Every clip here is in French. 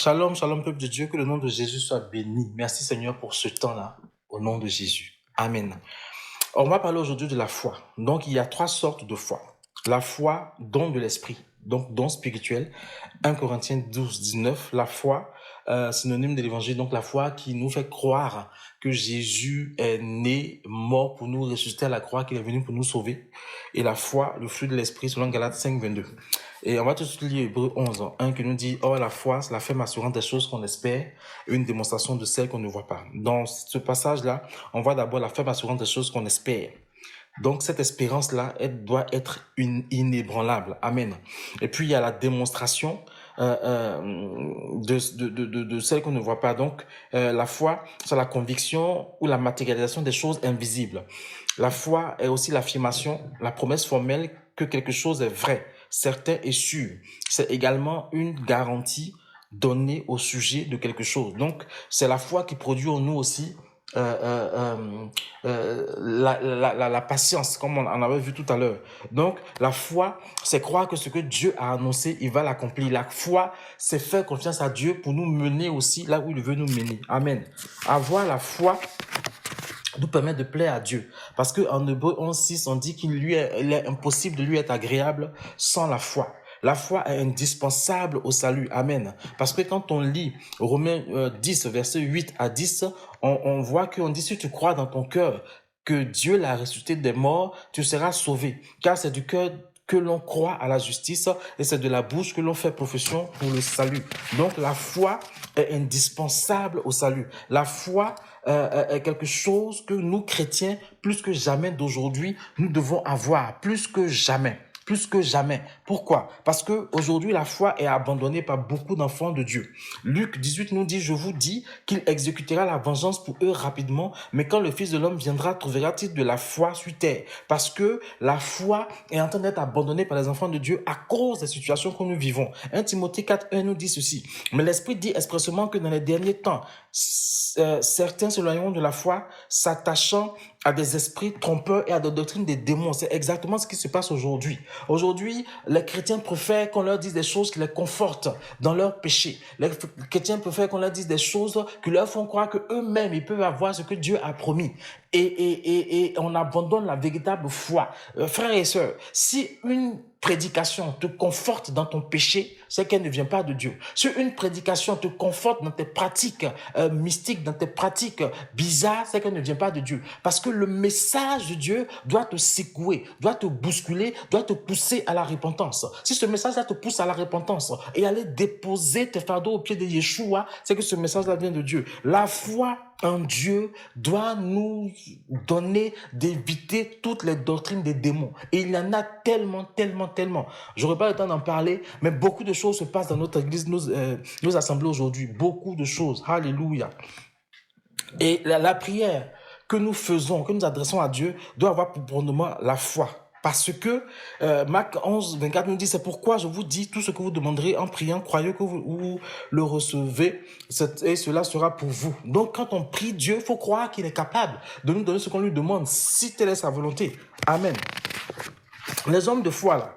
Shalom, shalom, peuple de Dieu, que le nom de Jésus soit béni. Merci Seigneur pour ce temps-là, au nom de Jésus. Amen. On va parler aujourd'hui de la foi. Donc, il y a 3 sortes de foi. La foi, don de l'esprit, donc don spirituel. 1 Corinthiens 12, 19, la foi, synonyme de l'évangile, donc la foi qui nous fait croire que Jésus est né, mort pour nous, ressuscité à la croix, qu'il est venu pour nous sauver. Et la foi, le fruit de l'esprit, selon Galates 5, 22. Et on va tout de suite lire Hébreux 11, 1 qui nous dit « Or la foi, c'est la ferme assurance des choses qu'on espère, une démonstration de celles qu'on ne voit pas. » Dans ce passage-là, on voit d'abord la ferme assurance des choses qu'on espère. Donc cette espérance-là, elle doit être inébranlable. Amen. Et puis il y a la démonstration de celles qu'on ne voit pas. Donc la foi, c'est la conviction ou la matérialisation des choses invisibles. La foi est aussi l'affirmation, la promesse formelle que quelque chose est vrai, certain et sûr. C'est également une garantie donnée au sujet de quelque chose. Donc, c'est la foi qui produit en nous aussi la patience, comme on en avait vu tout à l'heure. Donc, la foi, c'est croire que ce que Dieu a annoncé, il va l'accomplir. La foi, c'est faire confiance à Dieu pour nous mener aussi là où il veut nous mener. Amen. Avoir la foi nous permet de plaire à Dieu. Parce que en Hébreux 11:6, on dit qu'il est impossible de lui être agréable sans la foi. La foi est indispensable au salut. Amen. Parce que quand on lit Romains 10, versets 8 à 10, on voit qu'on dit si tu crois dans ton cœur que Dieu l'a ressuscité des morts, tu seras sauvé. Car c'est du cœur que l'on croit à la justice et c'est de la bouche que l'on fait profession pour le salut. Donc la foi est indispensable au salut. La foi est quelque chose que nous chrétiens, plus que jamais d'aujourd'hui, nous devons avoir, plus que jamais. Plus que jamais. Pourquoi? Parce que aujourd'hui la foi est abandonnée par beaucoup d'enfants de Dieu. Luc 18 nous dit, je vous dis qu'il exécutera la vengeance pour eux rapidement, mais quand le Fils de l'homme viendra, trouvera-t-il de la foi sur terre? Parce que la foi est en train d'être abandonnée par les enfants de Dieu à cause des situations que nous vivons. 1 Timothée 4:1 nous dit ceci. Mais l'Esprit dit expressément que dans les derniers temps, certains s'éloigneront de la foi, s'attachant à des esprits trompeurs et à des doctrines des démons. C'est exactement ce qui se passe aujourd'hui. Aujourd'hui, les chrétiens préfèrent qu'on leur dise des choses qui les confortent dans leur péché. Les chrétiens préfèrent qu'on leur dise des choses qui leur font croire qu'eux-mêmes, ils peuvent avoir ce que Dieu a promis. Et on abandonne la véritable foi. Frères et sœurs, si une prédication te conforte dans ton péché, c'est qu'elle ne vient pas de Dieu. Si une prédication te conforte dans tes pratiques mystiques, dans tes pratiques bizarres, c'est qu'elle ne vient pas de Dieu. Parce que le message de Dieu doit te secouer, doit te bousculer, doit te pousser à la repentance. Si ce message-là te pousse à la repentance et aller déposer tes fardeaux au pied de Yeshua, c'est que ce message-là vient de Dieu. La foi en Dieu doit nous donner d'éviter toutes les doctrines des démons. Et il y en a tellement, tellement, tellement. J'aurais pas le temps d'en parler, mais beaucoup de choses se passent dans notre église, nos assemblées aujourd'hui. Beaucoup de choses. Alléluia. Et la prière que nous faisons, que nous adressons à Dieu, doit avoir pour fondement la foi. Parce que Marc 11, 24 nous dit, c'est pourquoi je vous dis, tout ce que vous demanderez en priant, croyez que vous le recevez, et cela sera pour vous. Donc quand on prie Dieu, il faut croire qu'il est capable de nous donner ce qu'on lui demande, si telle est sa volonté. Amen. Les hommes de foi,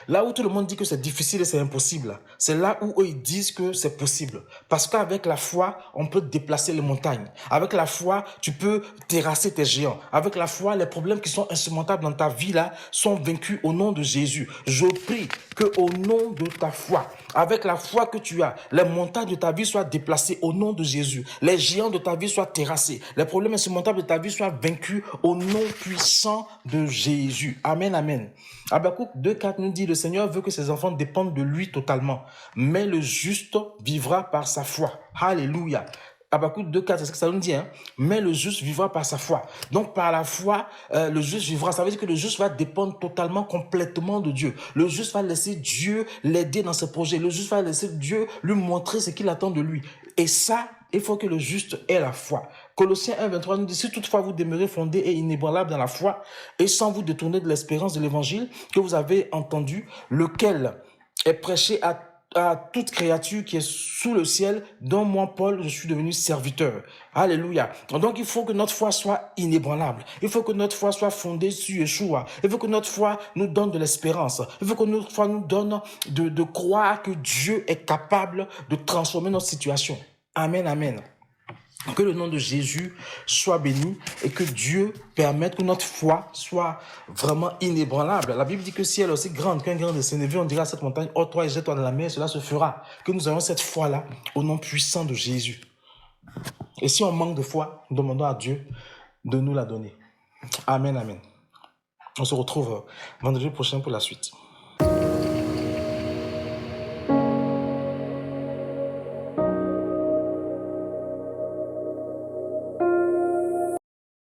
là où tout le monde dit que c'est difficile et c'est impossible, c'est là où eux ils disent que c'est possible. Parce qu'avec la foi, on peut déplacer les montagnes. Avec la foi, tu peux terrasser tes géants. Avec la foi, les problèmes qui sont insurmontables dans ta vie là sont vaincus au nom de Jésus. Je prie que au nom de ta foi, avec la foi que tu as, les montagnes de ta vie soient déplacées au nom de Jésus. Les géants de ta vie soient terrassés. Les problèmes insurmontables de ta vie soient vaincus au nom puissant de Jésus. Amen, amen. Habakkuk 2:4 nous dit, le Seigneur veut que ses enfants dépendent de lui totalement, mais le juste vivra par sa foi. Alléluia. Habakkuk 2:4, c'est ce que ça nous dit, hein? Mais le juste vivra par sa foi. Donc, par la foi, le juste vivra. Ça veut dire que le juste va dépendre totalement, complètement de Dieu. Le juste va laisser Dieu l'aider dans ses projets. Le juste va laisser Dieu lui montrer ce qu'il attend de lui. Et ça, il faut que le juste ait la foi. Colossiens 1:23 nous dit, si toutefois vous demeurez fondés et inébranlables dans la foi, et sans vous détourner de l'espérance de l'évangile que vous avez entendu, lequel est prêché à toute créature qui est sous le ciel, dont moi, Paul, je suis devenu serviteur. Alléluia. Donc, il faut que notre foi soit inébranlable. Il faut que notre foi soit fondée sur Yeshua. Il faut que notre foi nous donne de l'espérance. Il faut que notre foi nous donne de croire que Dieu est capable de transformer notre situation. Amen, amen. Que le nom de Jésus soit béni et que Dieu permette que notre foi soit vraiment inébranlable. La Bible dit que si elle est aussi grande qu'un grain de sénévé, on dira à cette montagne, oh toi et jette-toi dans la mer, cela se fera. Que nous ayons cette foi-là au nom puissant de Jésus. Et si on manque de foi, nous demandons à Dieu de nous la donner. Amen, amen. On se retrouve vendredi prochain pour la suite.